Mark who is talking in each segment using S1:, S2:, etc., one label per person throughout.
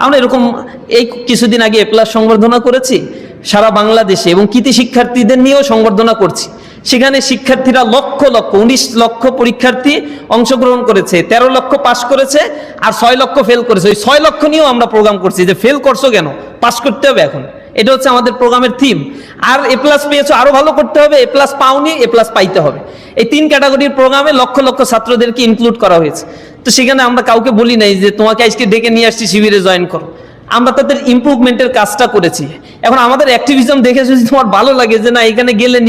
S1: আমরা এরকম এই কিছুদিন আগে এ প্লাস সংবর্ধনা করেছি সারা বাংলাদেশে, এবং কৃতি শিক্ষার্থীদের নিয়েও সংবর্ধনা করছি। সেখানে শিক্ষার্থীরা লক্ষ লক্ষ 19 লক্ষ পরীক্ষার্থী অংশগ্রহণ করেছে, 13 লক্ষ পাস করেছে আর 6 লক্ষ ফেল করেছে। ওই 6 লক্ষ নিয়েও আমরা প্রোগ্রাম করছি যে ফেল করছো কেন, পাস করতে হবে এখন। এটা হচ্ছে আমাদের প্রোগ্রামের থিম। আর এ প্লাস পেয়েছো, আরো ভালো করতে হবে, এ প্লাস পাওনি, এ প্লাস পাইতে হবে। এই 3 ক্যাটাগরির প্রোগ্রামে লক্ষ লক্ষ ছাত্রদেরকে ইনক্লুড করা হয়েছে। তো সেখানে আমরা কাউকে বলি নাই যে তোমাকে আজকে ডেকে নিয়ে আসছি শিবিরে জয়েন করো। আমরা তাদের ইমপ্রুভমেন্টের কাজটা করেছি। এখন আমাদের অ্যাক্টিভিজম দেখে যদি তোমার ভালো লাগে যে না এখানে গেলে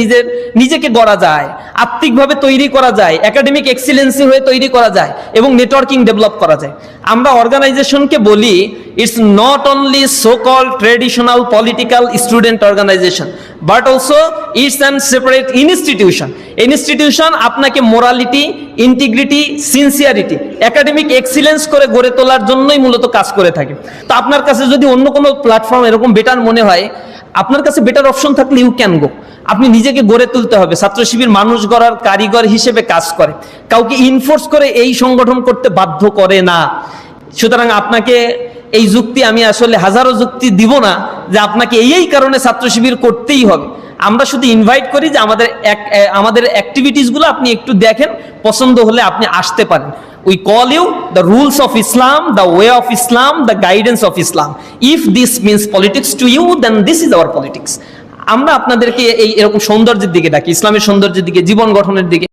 S1: নিজেকে গড়া যায়, আত্মিকভাবে তৈরি করা যায়, একাডেমিক এক্সিলেন্সি হয়ে তৈরি করা যায় এবং নেটওয়ার্কিং ডেভেলপ করা যায়। আমরা অর্গানাইজেশনকে বলি it's not only so called traditional political student organization, but also it's an separate institution. Institution আপনাকে morality, integrity, sincerity, academic excellence করে গড়ে তোলার জন্যই মূলত কাজ করে থাকে। তো আপনার কাছে যদি অন্য কোনো প্ল্যাটফর্ম এরকম বেটার মনে হয়, আপনার কাছে বেটার অপশন থাকলে ইউ ক্যান গো। আপনি নিজেকে গড়ে তুলতে হবে। ছাত্র শিবির মানুষ গড়ার কারিগর হিসেবে কাজ করে, কাউকে ইনফোর্স করে এই সংগঠন করতে বাধ্য করে না। সুতরাং আপনাকে এই যুক্তি আমি আসলে হাজারো যুক্তি দিব না যে আপনাকে এই কারণে ছাত্র শিবির করতেই হবে। আমরা শুধু ইনভাইট করি যে আমাদের অ্যাক্টিভিটিসগুলো আপনি একটু দেখেন, পছন্দ হলে আপনি আসতে পারেন। We call you the rules of Islam, the way of Islam, the guidance of Islam. If this means politics to you, then this is our politics. আমরা আপনাদেরকে এরকম সৌন্দর্যের দিকে ডাকি, ইসলামের সৌন্দর্যের দিকে, জীবন গঠনের দিকে।